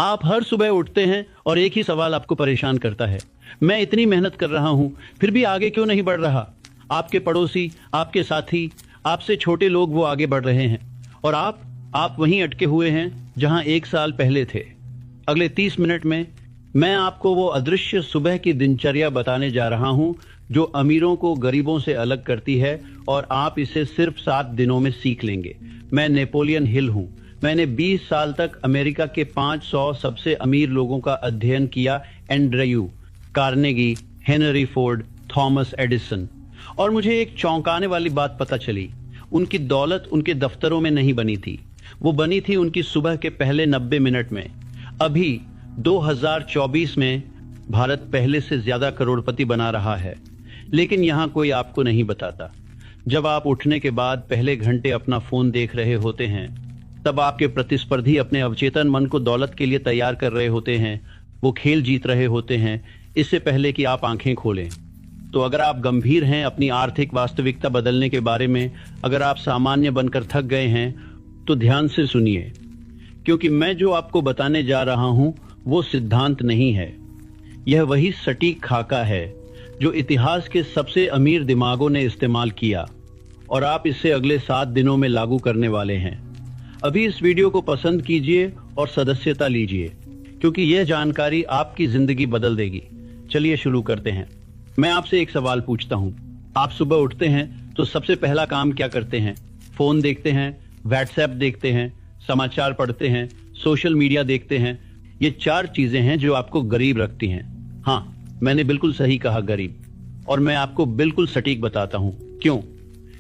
आप हर सुबह उठते हैं और एक ही सवाल आपको परेशान करता है, मैं इतनी मेहनत कर रहा हूं फिर भी आगे क्यों नहीं बढ़ रहा। आपके पड़ोसी, आपके साथी, आपसे छोटे लोग वो आगे बढ़ रहे हैं और आप वहीं अटके हुए हैं जहां 1 साल पहले थे। अगले 30 मिनट में मैं आपको वो अदृश्य सुबह की दिनचर्या बताने जा रहा हूं जो अमीरों को गरीबों से अलग करती है और आप इसे सिर्फ 7 दिनों में सीख लेंगे। मैं नेपोलियन हिल हूं। मैंने 20 साल तक अमेरिका के 500 सबसे अमीर लोगों का अध्ययन किया, Andrew, Carnegie, Henry Ford, Thomas Edison, और मुझे एक चौंकाने वाली बात पता चली। उनकी दौलत उनके दफ्तरों में नहीं बनी थी, वो बनी थी उनकी सुबह के पहले 90 मिनट में। अभी 2024 में भारत पहले से ज्यादा करोड़पति बना रहा है, लेकिन यहां कोई आपको नहीं बताता। जब आप उठने के बाद पहले घंटे अपना फोन देख रहे होते हैं, तब आपके प्रतिस्पर्धी अपने अवचेतन मन को दौलत के लिए तैयार कर रहे होते हैं। वो खेल जीत रहे होते हैं इससे पहले कि आप आंखें खोलें। तो अगर आप गंभीर हैं अपनी आर्थिक वास्तविकता बदलने के बारे में, अगर आप सामान्य बनकर थक गए हैं, तो ध्यान से सुनिए, क्योंकि मैं जो आपको बताने जा रहा हूं वो सिद्धांत नहीं है। यह वही सटीक खाका है जो इतिहास के सबसे अमीर दिमागों ने इस्तेमाल किया और आप इसे अगले 7 दिनों में लागू करने वाले हैं। अभी इस वीडियो को पसंद कीजिए और सदस्यता लीजिए, क्योंकि यह जानकारी आपकी जिंदगी बदल देगी। चलिए शुरू करते हैं। मैं आपसे एक सवाल पूछता हूं। आप सुबह उठते हैं तो सबसे पहला काम क्या करते हैं? फोन देखते हैं, व्हाट्सएप देखते हैं, समाचार पढ़ते हैं, सोशल मीडिया देखते हैं। ये 4 चीजें हैं जो आपको गरीब रखती हैं। हाँ, मैंने बिल्कुल सही कहा, गरीब। और मैं आपको बिल्कुल सटीक बताता हूं क्यों।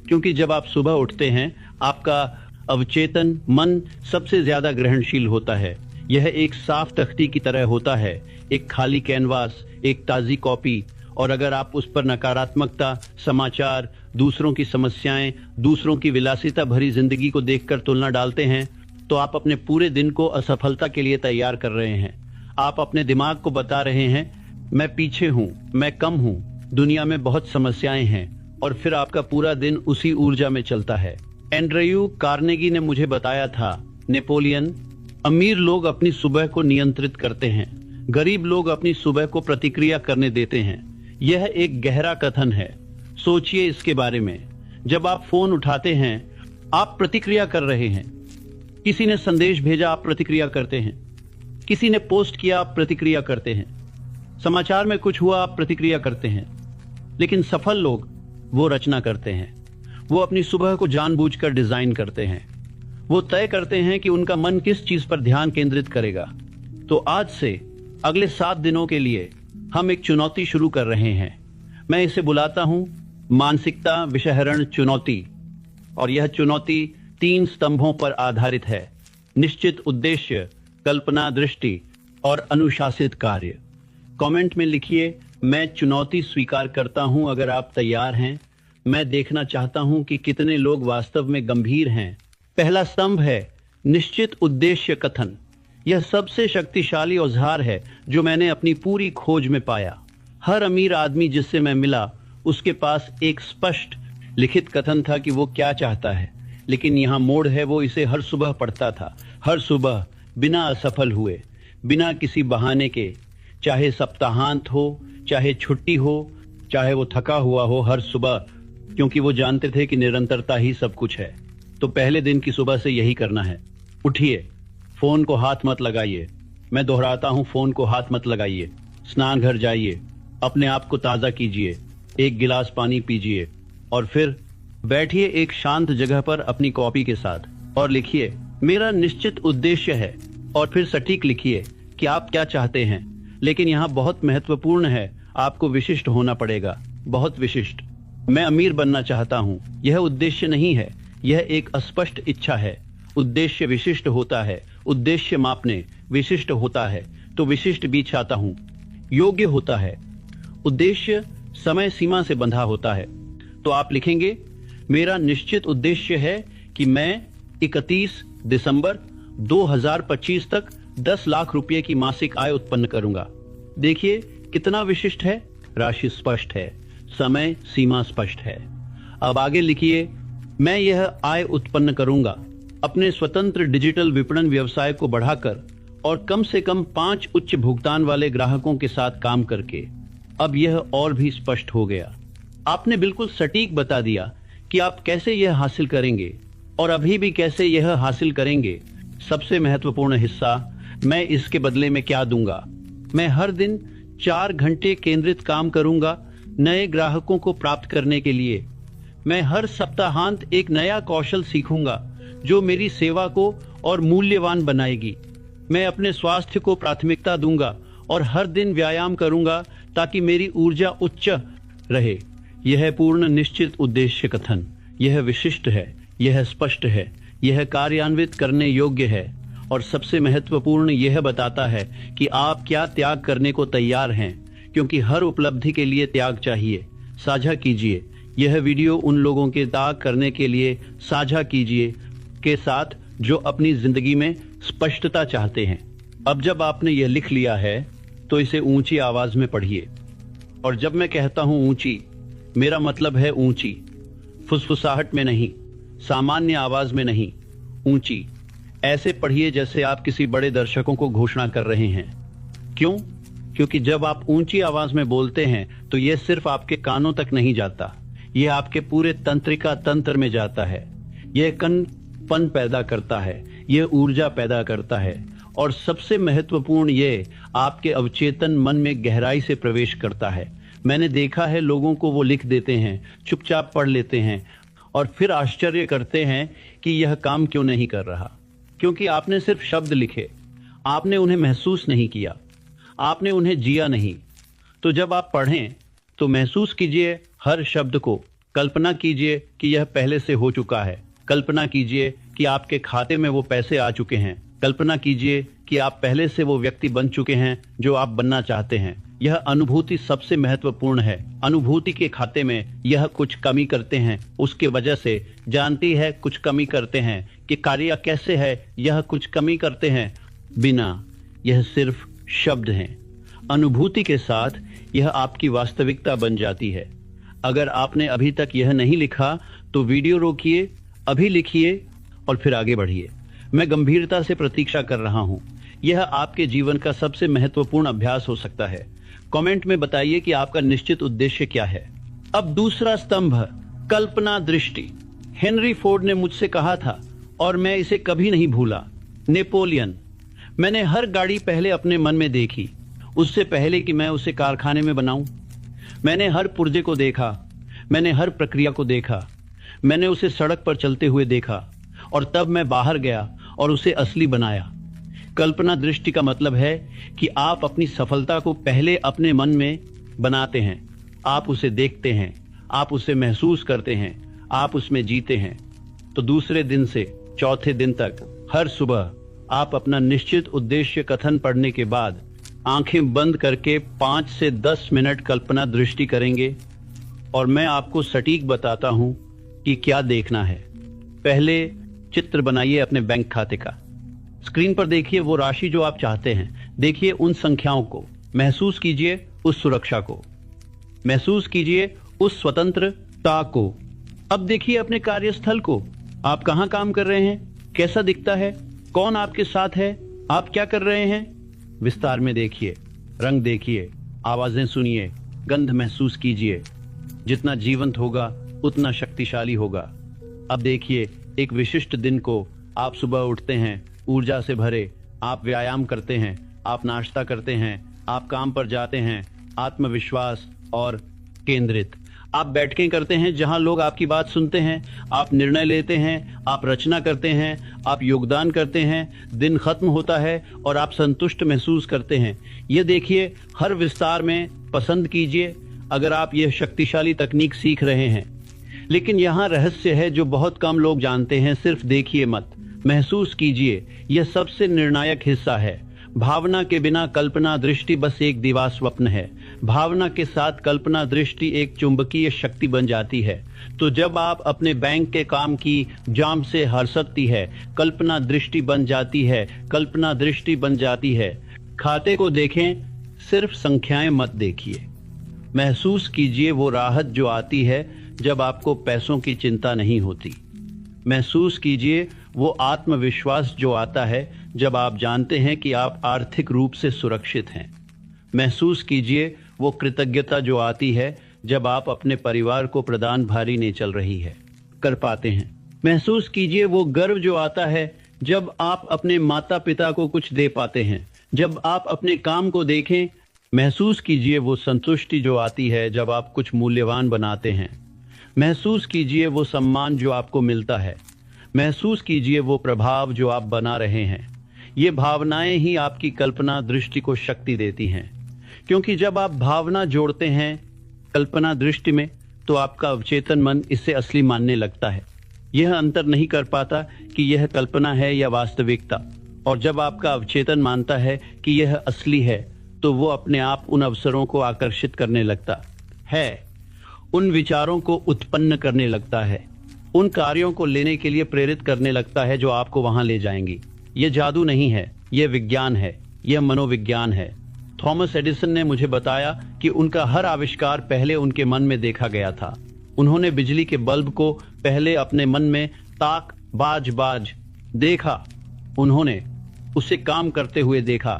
क्योंकि जब आप सुबह उठते हैं, आपका अवचेतन मन सबसे ज्यादा ग्रहणशील होता है। यह एक साफ तख्ती की तरह होता है, एक खाली कैनवास, एक ताजी कॉपी। और अगर आप उस पर नकारात्मकता, समाचार, दूसरों की समस्याएं, दूसरों की विलासिता भरी जिंदगी को देखकर तुलना डालते हैं, तो आप अपने पूरे दिन को असफलता के लिए तैयार कर रहे हैं। आप अपने दिमाग को बता रहे हैं, मैं पीछे हूं, मैं कम हूं, दुनिया में बहुत समस्याएं हैं, और फिर आपका पूरा दिन उसी ऊर्जा में चलता है। एंड्रयू कार्नेगी ने मुझे बताया था, नेपोलियन, अमीर लोग अपनी सुबह को नियंत्रित करते हैं, गरीब लोग अपनी सुबह को प्रतिक्रिया करने देते हैं। यह एक गहरा कथन है। सोचिए इसके बारे में। जब आप फोन उठाते हैं, आप प्रतिक्रिया कर रहे हैं। किसी ने संदेश भेजा, आप प्रतिक्रिया करते हैं। किसी ने पोस्ट किया, आप प्रतिक्रिया करते हैं। समाचार में कुछ हुआ, आप प्रतिक्रिया करते हैं। लेकिन सफल लोग वो रचना करते हैं। वो अपनी सुबह को जानबूझकर डिजाइन करते हैं। वो तय करते हैं कि उनका मन किस चीज पर ध्यान केंद्रित करेगा। तो आज से अगले 7 दिनों के लिए हम एक चुनौती शुरू कर रहे हैं। मैं इसे बुलाता हूं मानसिकता विषहरण चुनौती। और यह चुनौती 3 स्तंभों पर आधारित है: निश्चित उद्देश्य, कल्पना दृष्टि और अनुशासित कार्य। कमेंट में लिखिए, मैं चुनौती स्वीकार करता हूं। अगर आप तैयार हैं, मैं देखना चाहता हूं कि कितने लोग वास्तव में गंभीर हैं। पहला स्तंभ है निश्चित उद्देश्य कथन। यह सबसे शक्तिशाली औजार है जो मैंने अपनी पूरी खोज में पाया। हर अमीर आदमी जिससे मैं मिला, उसके पास एक स्पष्ट लिखित कथन था कि वो क्या चाहता है। लेकिन यहाँ मोड़ है, वो इसे हर सुबह पढ़ता था, हर सुबह, बिना असफल हुए, बिना किसी बहाने के। चाहे सप्ताहांत हो, चाहे छुट्टी हो, चाहे वो थका हुआ हो, हर सुबह, क्योंकि वो जानते थे कि निरंतरता ही सब कुछ है। तो पहले दिन की सुबह से यही करना है। उठिए, फोन को हाथ मत लगाइए। मैं दोहराता हूं, फोन को हाथ मत लगाइए। स्नान घर जाइए, अपने आप को ताजा कीजिए, 1 गिलास पानी पीजिए और फिर बैठिए एक शांत जगह पर अपनी कॉपी के साथ और लिखिए, मेरा निश्चित उद्देश्य है। और फिर सटीक लिखिए कि आप क्या चाहते हैं। लेकिन यहाँ बहुत महत्वपूर्ण है, आपको विशिष्ट होना पड़ेगा, बहुत विशिष्ट। मैं अमीर बनना चाहता हूँ, यह उद्देश्य नहीं है, यह एक अस्पष्ट इच्छा है। उद्देश्य विशिष्ट होता है, उद्देश्य मापने विशिष्ट होता है, तो विशिष्ट भी चाहता हूँ, योग्य होता है। उद्देश्य समय सीमा से बंधा होता है। तो आप लिखेंगे, मेरा निश्चित उद्देश्य है कि मैं 31 दिसंबर 2025 तक 10 लाख रुपए की मासिक आय उत्पन्न करूंगा। देखिए कितना विशिष्ट है, राशि स्पष्ट है, समय सीमा स्पष्ट है। अब आगे लिखिए, मैं यह आय उत्पन्न करूंगा अपने स्वतंत्र डिजिटल विपणन व्यवसाय को बढ़ाकर और कम से कम 5 उच्च भुगतान वाले ग्राहकों के साथ काम करके अब यह और भी स्पष्ट हो गया। आपने बिल्कुल सटीक बता दिया कि आप कैसे यह हासिल करेंगे और अभी भी कैसे यह हासिल करेंगे। सबसे महत्वपूर्ण हिस्सा, मैं इसके बदले में क्या दूंगा। मैं हर दिन 4 घंटे केंद्रित काम करूंगा नए ग्राहकों को प्राप्त करने के लिए। मैं हर सप्ताहांत एक नया कौशल सीखूंगा जो मेरी सेवा को और मूल्यवान बनाएगी। मैं अपने स्वास्थ्य को प्राथमिकता दूंगा और हर दिन व्यायाम करूंगा ताकि मेरी ऊर्जा उच्च रहे। यह पूर्ण निश्चित उद्देश्य कथन, यह विशिष्ट है, यह स्पष्ट है, यह कार्यान्वित करने योग्य है और सबसे महत्वपूर्ण यह बताता है कि आप क्या त्याग करने को तैयार हैं, क्योंकि हर उपलब्धि के लिए त्याग चाहिए। साझा कीजिए यह वीडियो उन लोगों के त्याग करने के लिए साझा कीजिए के साथ जो अपनी जिंदगी में स्पष्टता चाहते हैं। अब जब आपने यह लिख लिया है तो इसे ऊंची आवाज में पढ़िए। और जब मैं कहता हूं ऊंची, मेरा मतलब है ऊंची, फुसफुसाहट में नहीं, सामान्य आवाज में नहीं, ऊंची। ऐसे पढ़िए जैसे आप किसी बड़े दर्शकों को घोषणा कर रहे हैं। क्यों? क्योंकि जब आप ऊंची आवाज में बोलते हैं तो यह सिर्फ आपके कानों तक नहीं जाता, यह आपके पूरे तंत्रिका तंत्र में जाता है। यह कनपन पैदा करता है, यह ऊर्जा पैदा करता है और सबसे महत्वपूर्ण यह आपके अवचेतन मन में गहराई से प्रवेश करता है। मैंने देखा है लोगों को वो लिख देते हैं, चुपचाप पढ़ लेते हैं और फिर आश्चर्य करते हैं कि यह काम क्यों नहीं कर रहा। क्योंकि आपने सिर्फ शब्द लिखे, आपने उन्हें महसूस नहीं किया, आपने उन्हें जिया नहीं। तो जब आप पढ़ें तो महसूस कीजिए हर शब्द को। कल्पना कीजिए कि यह पहले से हो चुका है। कल्पना कीजिए कि आपके खाते में वो पैसे आ चुके हैं। कल्पना कीजिए कि आप पहले से वो व्यक्ति बन चुके हैं जो आप बनना चाहते हैं। यह अनुभूति सबसे महत्वपूर्ण है। अनुभूति के खाते में यह कुछ कमी करते हैं, उसके वजह से जानती है कुछ कमी करते हैं कि कार्य कैसे है, यह कुछ कमी करते हैं बिना, यह सिर्फ शब्द हैं। अनुभूति के साथ यह आपकी वास्तविकता बन जाती है। अगर आपने अभी तक यह नहीं लिखा तो वीडियो रोकिए, अभी लिखिए और फिर आगे बढ़िए। मैं गंभीरता से प्रतीक्षा कर रहा हूं। यह आपके जीवन का सबसे महत्वपूर्ण अभ्यास हो सकता है। कमेंट में बताइए कि आपका निश्चित उद्देश्य क्या है। अब दूसरा स्तंभ, कल्पना दृष्टि। हेनरी फोर्ड ने मुझसे कहा था और मैं इसे कभी नहीं भूला। नेपोलियन। मैंने हर गाड़ी पहले अपने मन में देखी, उससे पहले कि मैं उसे कारखाने में बनाऊं। मैंने हर पुर्जे को देखा, मैंने हर प्रक्रिया को देखा, मैंने उसे सड़क पर चलते हुए देखा और तब मैं बाहर गया और उसे असली बनाया। कल्पना दृष्टि का मतलब है कि आप अपनी सफलता को पहले अपने मन में बनाते हैं। आप उसे देखते हैं, आप उसे महसूस करते हैं, आप उसमें जीते हैं। तो दूसरे दिन से चौथे दिन तक हर सुबह आप अपना निश्चित उद्देश्य कथन पढ़ने के बाद आंखें बंद करके 5 से 10 मिनट कल्पना दृष्टि करेंगे और मैं आपको सटीक बताता हूं कि क्या देखना है। पहले चित्र बनाइए अपने बैंक खाते का। स्क्रीन पर देखिए वो राशि जो आप चाहते हैं, देखिए उन संख्याओं को, महसूस कीजिए उस सुरक्षा को, महसूस कीजिए उस स्वतंत्रता को। अब देखिए अपने कार्यस्थल को, आप कहां काम कर रहे हैं, कैसा दिखता है, कौन आपके साथ है, आप क्या कर रहे हैं। विस्तार में देखिए, रंग देखिए, आवाजें सुनिए, गंध महसूस कीजिए। जितना जीवंत होगा उतना शक्तिशाली होगा। अब देखिए एक विशिष्ट दिन को, आप सुबह उठते हैं ऊर्जा से भरे, आप व्यायाम करते हैं, आप नाश्ता करते हैं, आप काम पर जाते हैं, आत्मविश्वास और केंद्रित। आप बैठकें करते हैं जहां लोग आपकी बात सुनते हैं, आप निर्णय लेते हैं, आप रचना करते हैं, आप योगदान करते हैं। दिन खत्म होता है और आप संतुष्ट महसूस करते हैं। ये देखिए हर विस्तार में पसंद कीजिए अगर आप यह शक्तिशाली तकनीक सीख रहे हैं। लेकिन यहाँ रहस्य है जो बहुत कम लोग जानते हैं। सिर्फ देखिए मत, महसूस कीजिए। यह सबसे निर्णायक हिस्सा है। भावना के बिना कल्पना दृष्टि बस एक दीवा स्वप्न है। भावना के साथ कल्पना दृष्टि एक चुंबकीय शक्ति बन जाती है। तो जब आप अपने बैंक के काम की जाम से हर सकती है, कल्पना दृष्टि बन जाती है, कल्पना दृष्टि बन जाती है। खाते को देखें, सिर्फ संख्याएं मत देखिए। महसूस कीजिए वो राहत जो आती है जब आपको पैसों की चिंता नहीं होती। महसूस कीजिए वो आत्मविश्वास जो आता है जब आप जानते हैं कि आप आर्थिक रूप से सुरक्षित हैं। महसूस कीजिए वो कृतज्ञता जो आती है जब आप अपने परिवार को प्रदान भारी नहीं चल रही है कर पाते हैं। महसूस कीजिए वो गर्व जो आता है जब आप अपने माता पिता को कुछ दे पाते हैं, जब आप अपने काम को देखें। महसूस कीजिए वो संतुष्टि जो आती है जब आप कुछ मूल्यवान बनाते हैं। महसूस कीजिए वो सम्मान जो आपको मिलता है। महसूस कीजिए वो प्रभाव जो आप बना रहे हैं। ये भावनाएं ही आपकी कल्पना दृष्टि को शक्ति देती हैं, क्योंकि जब आप भावना जोड़ते हैं कल्पना दृष्टि में तो आपका अवचेतन मन इससे असली मानने लगता है। यह अंतर नहीं कर पाता कि यह कल्पना है या वास्तविकता, और जब आपका अवचेतन मानता है कि यह असली है तो वो अपने आप उन अवसरों को आकर्षित करने लगता है, उन विचारों को उत्पन्न करने लगता है, उन कार्यों को लेने के लिए प्रेरित करने लगता है जो आपको वहां ले जाएंगी। यह जादू नहीं है, यह विज्ञान है, यह मनोविज्ञान है। थॉमस एडिसन ने मुझे बताया कि उनका हर आविष्कार पहले उनके मन में देखा गया था। उन्होंने बिजली के बल्ब को पहले अपने मन में ताक बाज बाज देखा, उन्होंने उसे काम करते हुए देखा,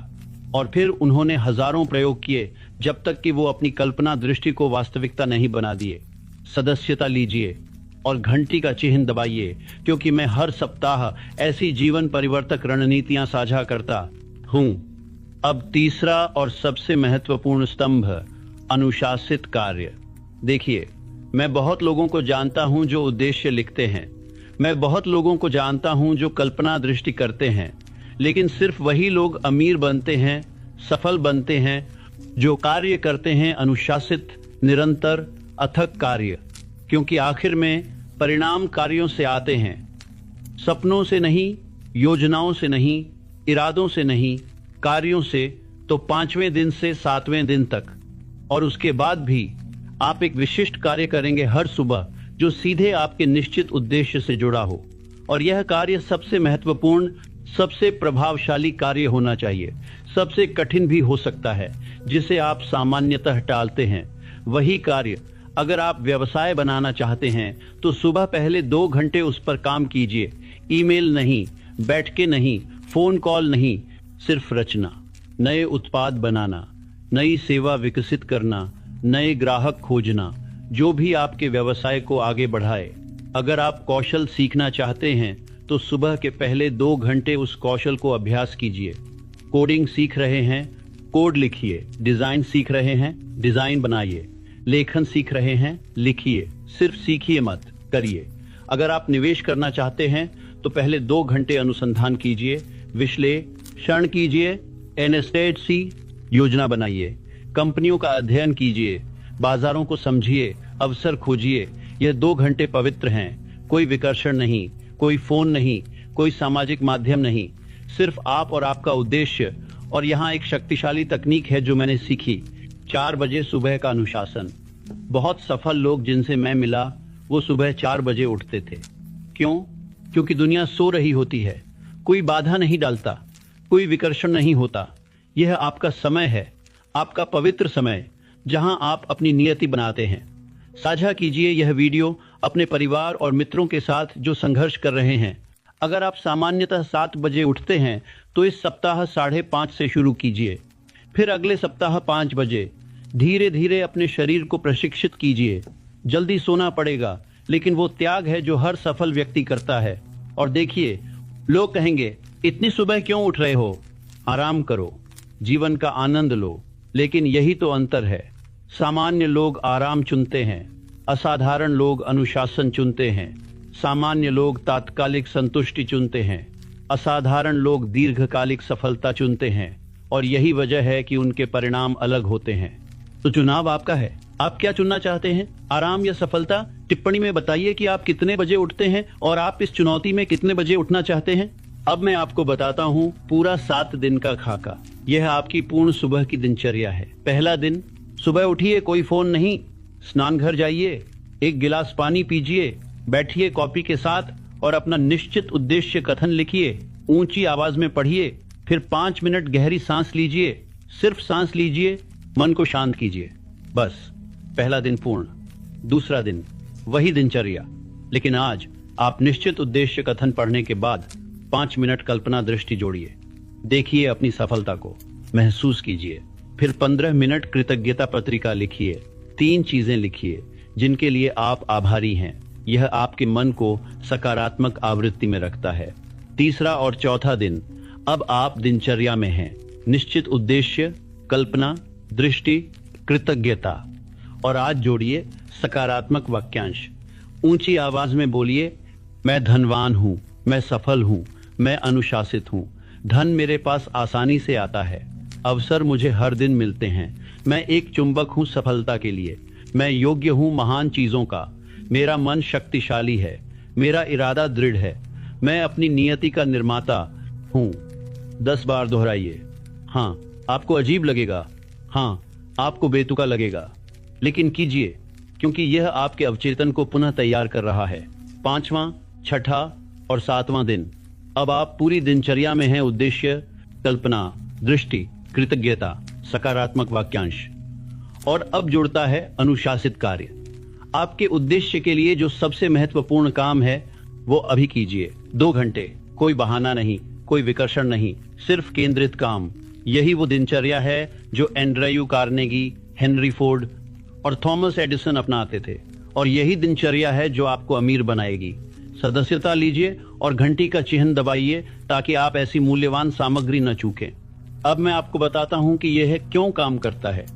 और फिर उन्होंने हजारों प्रयोग किए जब तक कि वो अपनी कल्पना दृष्टि को वास्तविकता नहीं बना दिए। सदस्यता लीजिए और घंटी का चिन्ह दबाइए, क्योंकि मैं हर सप्ताह ऐसी जीवन परिवर्तक रणनीतियां साझा करता हूं। अब तीसरा और सबसे महत्वपूर्ण स्तंभ, अनुशासित कार्य। देखिए, मैं बहुत लोगों को जानता हूं जो उद्देश्य लिखते हैं, मैं बहुत लोगों को जानता हूं जो कल्पना दृष्टि करते हैं, लेकिन सिर्फ वही लोग अमीर बनते हैं, सफल बनते हैं जो कार्य करते हैं अनुशासित, निरंतर, अथक कार्य। क्योंकि आखिर में परिणाम कार्यों से आते हैं, सपनों से नहीं, योजनाओं से नहीं, इरादों से नहीं, कार्यों से। तो 5वें दिन से 7वें दिन तक, और उसके बाद भी आप एक विशिष्ट कार्य करेंगे हर सुबह जो सीधे आपके निश्चित उद्देश्य से जुड़ा हो। और यह कार्य सबसे महत्वपूर्ण, सबसे प्रभावशाली कार्य होना चाहिए, सबसे कठिन भी हो सकता है, जिसे आप सामान्यतः टालते हैं। वही कार्य अगर आप व्यवसाय बनाना चाहते हैं तो सुबह पहले 2 घंटे उस पर काम कीजिए। ईमेल नहीं, बैठके नहीं, फोन कॉल नहीं, सिर्फ रचना, नए उत्पाद बनाना, नई सेवा विकसित करना, नए ग्राहक खोजना, जो भी आपके व्यवसाय को आगे बढ़ाए। अगर आप कौशल सीखना चाहते हैं तो सुबह के पहले 2 घंटे उस कौशल को अभ्यास कीजिए। कोडिंग सीख रहे हैं, कोड लिखिए। डिजाइन सीख रहे हैं, डिजाइन बनाइए। लेखन सीख रहे हैं, लिखिए। सिर्फ सीखिए मत, करिए। अगर आप निवेश करना चाहते हैं तो पहले 2 घंटे अनुसंधान कीजिए, विश्लेषण कीजिए, एनएसटी योजना बनाइए, कंपनियों का अध्ययन कीजिए, बाजारों को समझिए, अवसर खोजिए। यह 2 घंटे पवित्र हैं। कोई विकर्षण नहीं, कोई फोन नहीं, कोई सामाजिक माध्यम नहीं, सिर्फ आप और आपका उद्देश्य। और यहाँ एक शक्तिशाली तकनीक है जो मैंने सीखी, 4 बजे सुबह का अनुशासन। बहुत सफल लोग जिनसे मैं मिला वो सुबह 4 बजे उठते थे। क्यों? क्योंकि दुनिया सो रही होती है, कोई बाधा नहीं डालता, कोई विकर्षण नहीं होता। यह आपका समय है, आपका पवित्र समय, जहां आप अपनी नियति बनाते हैं। साझा कीजिए यह वीडियो अपने परिवार और मित्रों के साथ जो संघर्ष कर रहे हैं। अगर आप सामान्यतः 7 बजे उठते हैं तो इस सप्ताह 5:30 से शुरू कीजिए, फिर अगले सप्ताह 5 बजे। धीरे धीरे अपने शरीर को प्रशिक्षित कीजिए। जल्दी सोना पड़ेगा, लेकिन वो त्याग है जो हर सफल व्यक्ति करता है। और देखिए, लोग कहेंगे इतनी सुबह क्यों उठ रहे हो? आराम करो, जीवन का आनंद लो। लेकिन यही तो अंतर है। सामान्य लोग आराम चुनते हैं, असाधारण लोग अनुशासन चुनते हैं। सामान्य लोग तात्कालिक संतुष्टि चुनते हैं, असाधारण लोग दीर्घकालिक सफलता चुनते हैं। और यही वजह है कि उनके परिणाम अलग होते हैं। तो चुनाव आपका है, आप क्या चुनना चाहते हैं, आराम या सफलता? टिप्पणी में बताइए कि आप कितने बजे उठते हैं और आप इस चुनौती में कितने बजे उठना चाहते हैं। अब मैं आपको बताता हूँ पूरा 7 दिन का खाका। यह आपकी पूर्ण सुबह की दिनचर्या है। पहला दिन, सुबह उठिए, कोई फोन नहीं, स्नान घर जाइए, 1 गिलास पानी पीजिए, बैठिए कॉपी के साथ और अपना निश्चित उद्देश्य कथन लिखिए। ऊंची आवाज में पढ़िए, फिर 5 मिनट गहरी सांस लीजिए। सिर्फ सांस लीजिए, मन को शांत कीजिए। बस, पहला दिन पूर्ण। दूसरा दिन, वही दिनचर्या, लेकिन आज आप निश्चित उद्देश्य कथन पढ़ने के बाद 5 मिनट कल्पना दृष्टि जोड़िए। देखिए अपनी सफलता को, महसूस कीजिए। फिर 15 मिनट कृतज्ञता पत्रिका लिखिए। 3 चीजें लिखिए जिनके लिए आप आभारी हैं। यह आपके मन को सकारात्मक आवृत्ति में रखता है। तीसरा और चौथा दिन, अब आप दिनचर्या में हैं। निश्चित उद्देश्य, कल्पना, दृष्टि, कृतज्ञता। और आज जोड़िए सकारात्मक वाक्यांश। ऊंची आवाज में बोलिए, मैं धनवान हूं, मैं सफल हूं, मैं अनुशासित हूं, धन मेरे पास आसानी से आता है, अवसर मुझे हर दिन मिलते हैं, मैं एक चुंबक हूं सफलता के लिए, मैं योग्य हूं महान चीजों का, मेरा मन शक्तिशाली है, मेरा इरादा दृढ़ है, मैं अपनी नियति का निर्माता हूं। 10 बार दोहराइए। हाँ, आपको अजीब लगेगा, हाँ, आपको बेतुका लगेगा, लेकिन कीजिए, क्योंकि यह आपके अवचेतन को पुनः तैयार कर रहा है। 5वां, 6ठा और 7वां दिन, अब आप पूरी दिनचर्या में हैं। उद्देश्य, कल्पना, दृष्टि, कृतज्ञता, सकारात्मक वाक्यांश। और अब जुड़ता है अनुशासित कार्य। आपके उद्देश्य के लिए जो सबसे महत्वपूर्ण काम है वो अभी कीजिए। 2 घंटे, कोई बहाना नहीं, कोई विकर्षण नहीं, सिर्फ केंद्रित काम। यही वो दिनचर्या है जो एंड्रयू कार्नेगी, हेनरी फोर्ड और थॉमस एडिसन अपनाते थे, और यही दिनचर्या है जो आपको अमीर बनाएगी। सदस्यता लीजिए और घंटी का चिन्ह दबाइए ताकि आप ऐसी मूल्यवान सामग्री न चूकें। अब मैं आपको बताता हूं कि यह क्यों काम करता है।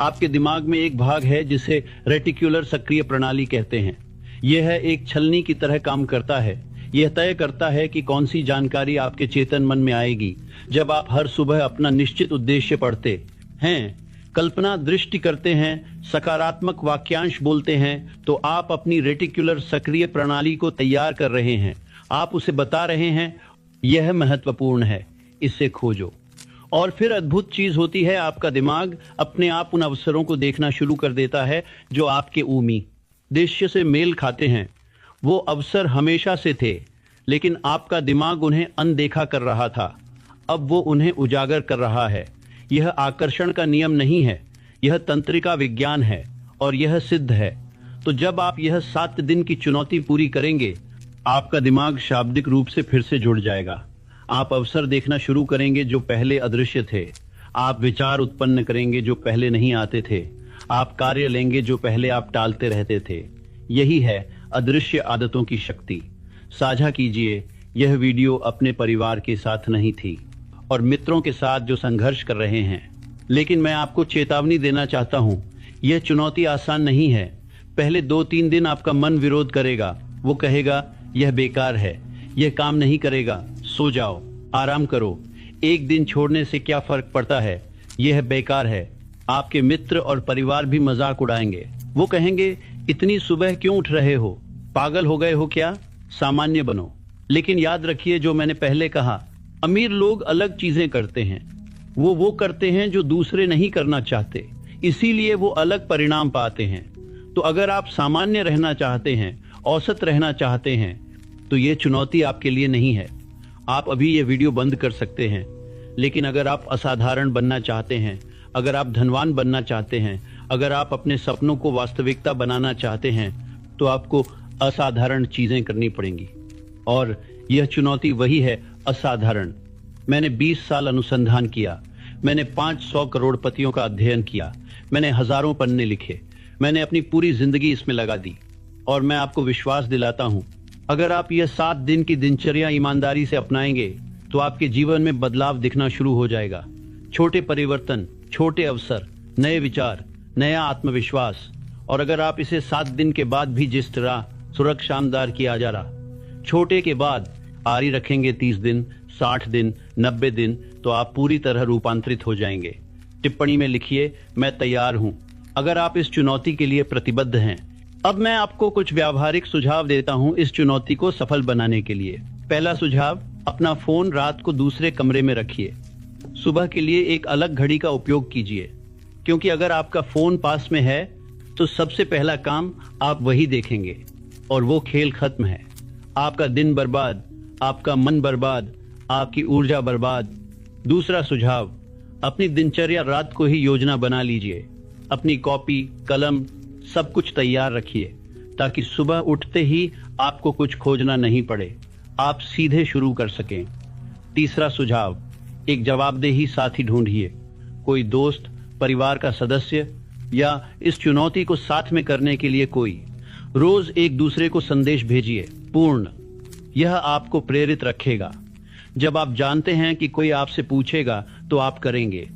आपके दिमाग में एक भाग है जिसे रेटिकुलर सक्रिय प्रणाली कहते हैं। यह एक छलनी की तरह काम करता है। यह तय करता है कि कौन सी जानकारी आपके चेतन मन में आएगी जब आप हर सुबह अपना निश्चित उद्देश्य पढ़ते हैं, कल्पना दृष्टि करते हैं, सकारात्मक वाक्यांश बोलते हैं, तो आप अपनी रेटिकुलर सक्रिय प्रणाली को तैयार कर रहे हैं। आप उसे बता रहे हैं, यह महत्वपूर्ण है, इसे खोजो। और फिर अद्भुत चीज होती है, आपका दिमाग अपने आप उन अवसरों को देखना शुरू कर देता है जो आपके उद्देश्य से मेल खाते हैं। वो अवसर हमेशा से थे, लेकिन आपका दिमाग उन्हें अनदेखा कर रहा था। अब वो उन्हें उजागर कर रहा है। यह आकर्षण का नियम नहीं है, यह तंत्रिका विज्ञान है, और यह सिद्ध है। तो जब आप यह 7 दिन की चुनौती पूरी करेंगे, आपका दिमाग शाब्दिक रूप से फिर से जुड़ जाएगा। आप अवसर देखना शुरू करेंगे जो पहले अदृश्य थे। आप विचार उत्पन्न करेंगे जो पहले नहीं आते थे। आप कार्य लेंगे जो पहले आप टालते रहते थे। यही है अदृश्य आदतों की शक्ति। साझा कीजिए। यह वीडियो अपने परिवार के साथ नहीं थी और मित्रों के साथ जो संघर्ष कर रहे हैं। लेकिन मैं आपको चेतावनी देना चाहता हूं, यह चुनौती आसान नहीं है। पहले 2-3 दिन आपका मन विरोध करेगा। वो कहेगा, यह बेकार है, यह काम नहीं करेगा, सो जाओ, आराम करो, एक दिन छोड़ने से क्या फर्क पड़ता है, यह बेकार है। आपके मित्र और परिवार भी मजाक उड़ाएंगे। वो कहेंगे, इतनी सुबह क्यों उठ रहे हो, पागल हो गए हो क्या, सामान्य बनो। लेकिन याद रखिए जो मैंने पहले कहा, अमीर लोग अलग चीजें करते हैं। वो करते हैं जो दूसरे नहीं करना चाहते, इसीलिए वो अलग परिणाम पाते हैं। तो अगर आप सामान्य रहना चाहते हैं, औसत रहना चाहते हैं, तो ये चुनौती आपके लिए नहीं है। आप अभी ये वीडियो बंद कर सकते हैं। लेकिन अगर आप असाधारण बनना चाहते हैं, अगर आप धनवान बनना चाहते हैं, अगर आप अपने सपनों को वास्तविकता बनाना चाहते हैं, तो आपको असाधारण चीजें करनी पड़ेंगी। और यह चुनौती वही है, असाधारण। मैंने 20 साल अनुसंधान किया, मैंने 500 करोड़पतियों का अध्ययन किया, मैंने हजारों पन्ने लिखे, मैंने अपनी पूरी जिंदगी इसमें लगा दी। और मैं आपको विश्वास दिलाता हूं, अगर आप यह 7 दिन की दिनचर्या ईमानदारी से अपनाएंगे तो आपके जीवन में बदलाव दिखना शुरू हो जाएगा। छोटे परिवर्तन, छोटे अवसर, नए विचार, नया आत्मविश्वास। और अगर आप इसे 7 दिन के बाद भी जिस तरह सुरक्षामदार किया जा रहा, छोटे के बाद जारी रखेंगे 30 दिन, 60 दिन, 90 दिन, तो आप पूरी तरह रूपांतरित हो जाएंगे। टिप्पणी में लिखिए, मैं तैयार हूं, अगर आप इस चुनौती के लिए प्रतिबद्ध हैं। अब मैं आपको कुछ व्यावहारिक सुझाव देता हूं इस चुनौती को सफल बनाने के लिए। पहला सुझाव, अपना फोन रात को दूसरे कमरे में रखिए। सुबह के लिए एक अलग घड़ी का उपयोग कीजिए, क्योंकि अगर आपका फोन पास में है तो सबसे पहला काम आप वही देखेंगे और वो खेल खत्म है। आपका दिन बर्बाद, आपका मन बर्बाद, आपकी ऊर्जा बर्बाद। दूसरा सुझाव, अपनी दिनचर्या रात को ही योजना बना लीजिए। अपनी कॉपी, कलम, सब कुछ तैयार रखिए ताकि सुबह उठते ही आपको कुछ खोजना नहीं पड़े, आप सीधे शुरू कर सकें। तीसरा सुझाव, एक जवाबदेही साथी ढूंढिए, कोई दोस्त, परिवार का सदस्य या इस चुनौती को साथ में करने के लिए कोई। रोज एक दूसरे को संदेश भेजिए। पूर्ण, यह आपको प्रेरित रखेगा। जब आप जानते हैं कि कोई आपसे पूछेगा तो आप करेंगे।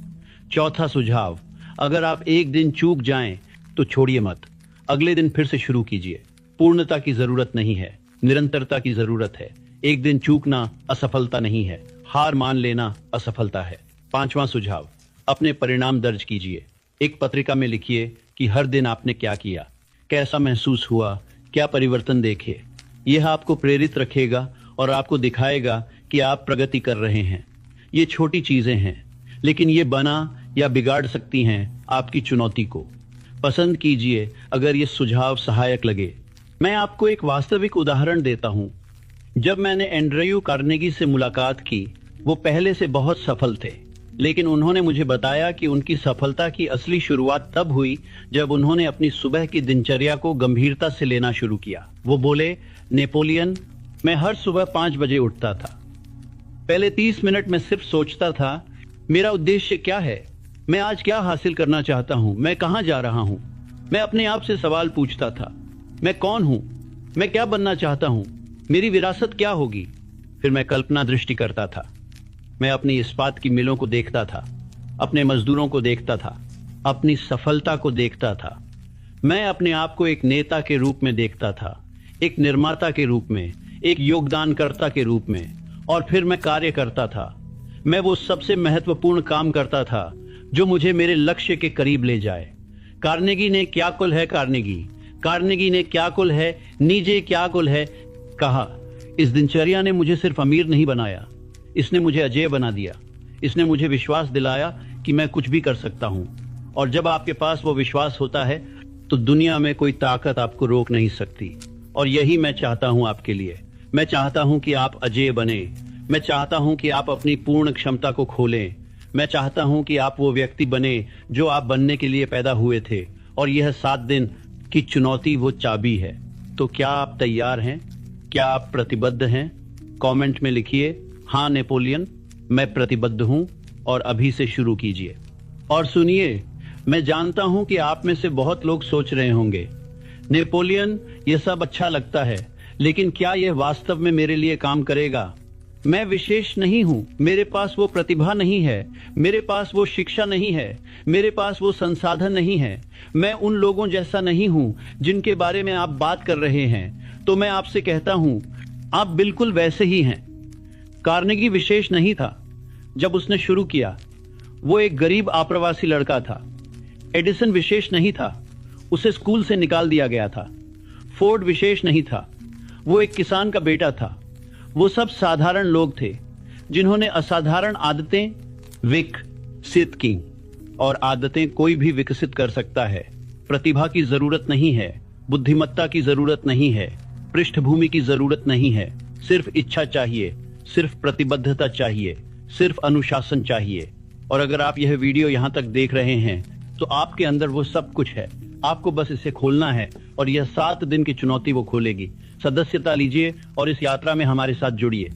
चौथा सुझाव, अगर आप एक दिन चूक जाएं तो छोड़िए मत, अगले दिन फिर से शुरू कीजिए। पूर्णता की जरूरत नहीं है, निरंतरता की जरूरत है। एक दिन चूकना असफलता नहीं है, हार मान लेना असफलता है। पांचवा सुझाव, अपने परिणाम दर्ज कीजिए। एक पत्रिका में लिखिए कि हर दिन आपने क्या किया, कैसा महसूस हुआ, क्या परिवर्तन देखे। यह आपको प्रेरित रखेगा और आपको दिखाएगा कि आप प्रगति कर रहे हैं। ये छोटी चीजें हैं, लेकिन ये बना या बिगाड़ सकती हैं आपकी चुनौती को। पसंद कीजिए अगर ये सुझाव सहायक लगे। मैं आपको एक वास्तविक उदाहरण देता हूं। जब मैंने एंड्रयू कार्नेगी से मुलाकात की, वो पहले से बहुत सफल थे, लेकिन उन्होंने मुझे बताया कि उनकी सफलता की असली शुरुआत तब हुई जब उन्होंने अपनी सुबह की दिनचर्या को गंभीरता से लेना शुरू किया। वो बोले, नेपोलियन, मैं हर सुबह 5 बजे उठता था। पहले 30 मिनट में सिर्फ सोचता था, मेरा उद्देश्य क्या है, मैं आज क्या हासिल करना चाहता हूं, मैं कहां जा रहा हूं। मैं अपने आप से सवाल पूछता था, मैं कौन हूं, मैं क्या बनना चाहता हूं, मेरी विरासत क्या होगी। फिर मैं कल्पना दृष्टि करता था। मैं अपनी इस्पात की मिलों को देखता था, अपने मजदूरों को देखता था, अपनी सफलता को देखता था। मैं अपने आप को एक नेता के रूप में देखता था, एक निर्माता के रूप में, एक योगदानकर्ता के रूप में। और फिर मैं कार्य करता था। मैं वो सबसे महत्वपूर्ण काम करता था जो मुझे मेरे लक्ष्य के करीब ले जाए। कार्नेगी ने क्या कुल है, कार्नेगी ने क्या कुल है, नीचे क्या कुल है कहा। इस दिनचर्या ने मुझे सिर्फ अमीर नहीं बनाया, इसने मुझे अजेय बना दिया। इसने मुझे विश्वास दिलाया कि मैं कुछ भी कर सकता हूं। और जब आपके पास वो विश्वास होता है तो दुनिया में कोई ताकत आपको रोक नहीं सकती। और यही मैं चाहता हूं आपके लिए। मैं चाहता हूं कि आप अजेय बने। मैं चाहता हूं कि आप अपनी पूर्ण क्षमता को खोलें। मैं चाहता हूं कि आप वो व्यक्ति बने जो आप बनने के लिए पैदा हुए थे। और यह 7 दिन की चुनौती वो चाबी है। तो क्या आप तैयार हैं? क्या आप प्रतिबद्ध हैं? कमेंट में लिखिए, हाँ नेपोलियन, मैं प्रतिबद्ध हूं। और अभी से शुरू कीजिए। और सुनिए, मैं जानता हूं कि आप में से बहुत लोग सोच रहे होंगे, नेपोलियन, यह सब अच्छा लगता है, लेकिन क्या यह वास्तव में मेरे लिए काम करेगा? मैं विशेष नहीं हूं, मेरे पास वो प्रतिभा नहीं है, मेरे पास वो शिक्षा नहीं है, मेरे पास वो संसाधन नहीं है। मैं उन लोगों जैसा नहीं हूं जिनके बारे में आप बात कर रहे हैं। तो मैं आपसे कहता हूं, आप बिल्कुल वैसे ही हैं। कार्नेगी विशेष नहीं था जब उसने शुरू किया। वो एक गरीब आप्रवासी लड़का था। एडिसन विशेष नहीं था, उसे स्कूल से निकाल दिया गया था। फोर्ड विशेष नहीं था, वो एक किसान का बेटा था। वो सब साधारण लोग थे जिन्होंने असाधारण आदतें विकसित की। और आदतें कोई भी विकसित कर सकता है। प्रतिभा की जरूरत नहीं है, बुद्धिमत्ता की जरूरत नहीं है, पृष्ठभूमि की जरूरत नहीं है। सिर्फ इच्छा चाहिए, सिर्फ प्रतिबद्धता चाहिए, सिर्फ अनुशासन चाहिए। और अगर आप यह वीडियो यहां तक देख रहे हैं तो आपके अंदर वो सब कुछ है। आपको बस इसे खोलना है और यह 7 दिन की चुनौती वो खोलेगी। सदस्यता लीजिए और इस यात्रा में हमारे साथ जुड़िए।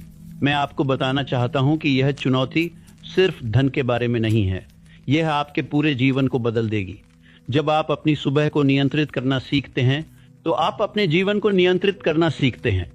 मैं आपको बताना चाहता हूं कि यह चुनौती सिर्फ धन के बारे में नहीं है, यह आपके पूरे जीवन को बदल देगी। जब आप अपनी सुबह को नियंत्रित करना सीखते हैं तो आप अपने जीवन को नियंत्रित करना सीखते हैं।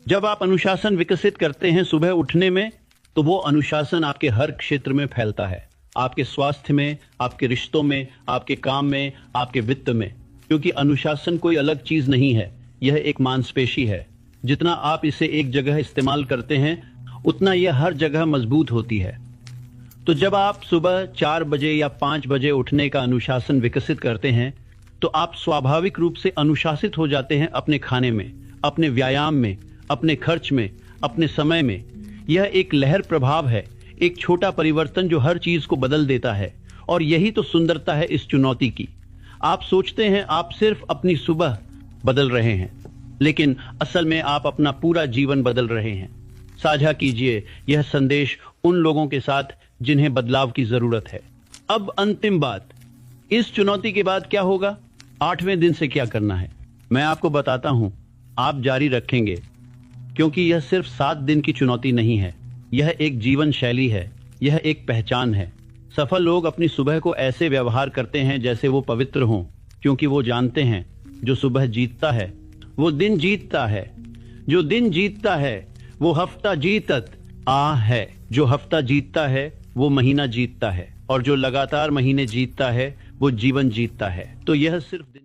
जब आप अनुशासन विकसित करते हैं सुबह उठने में, तो वो अनुशासन आपके हर क्षेत्र में फैलता है। आपके स्वास्थ्य में, आपके रिश्तों में, आपके काम में, आपके वित्त में। क्योंकि अनुशासन कोई अलग चीज नहीं है, यह एक मांसपेशी है। जितना आप इसे एक जगह इस्तेमाल करते हैं उतना यह हर जगह मजबूत होती है। तो जब आप सुबह 4 बजे या 5 बजे उठने का अनुशासन विकसित करते हैं तो आप स्वाभाविक रूप से अनुशासित हो जाते हैं अपने खाने में, अपने व्यायाम में, अपने खर्च में, अपने समय में। यह एक लहर प्रभाव है, एक छोटा परिवर्तन जो हर चीज को बदल देता है। और यही तो सुंदरता है इस चुनौती की। आप सोचते हैं आप सिर्फ अपनी सुबह बदल रहे हैं, लेकिन असल में आप अपना पूरा जीवन बदल रहे हैं। साझा कीजिए यह संदेश उन लोगों के साथ जिन्हें बदलाव की जरूरत है। अब अंतिम बात, इस चुनौती के बाद क्या होगा? 8वें दिन से क्या करना है मैं आपको बताता हूं। आप जारी रखेंगे, क्योंकि यह सिर्फ 7 दिन की चुनौती नहीं है, यह एक जीवन शैली है, यह एक पहचान है। सफल लोग अपनी सुबह को ऐसे व्यवहार करते हैं जैसे वो पवित्र हों, क्योंकि वो जानते हैं जो सुबह जीतता है वो दिन जीतता है, जो दिन जीतता है वो हफ्ता जीतत आ है, जो हफ्ता जीतता है वो महीना जीतता है, और जो लगातार महीने जीतता है वो जीवन जीतता है। तो यह सिर्फ दिन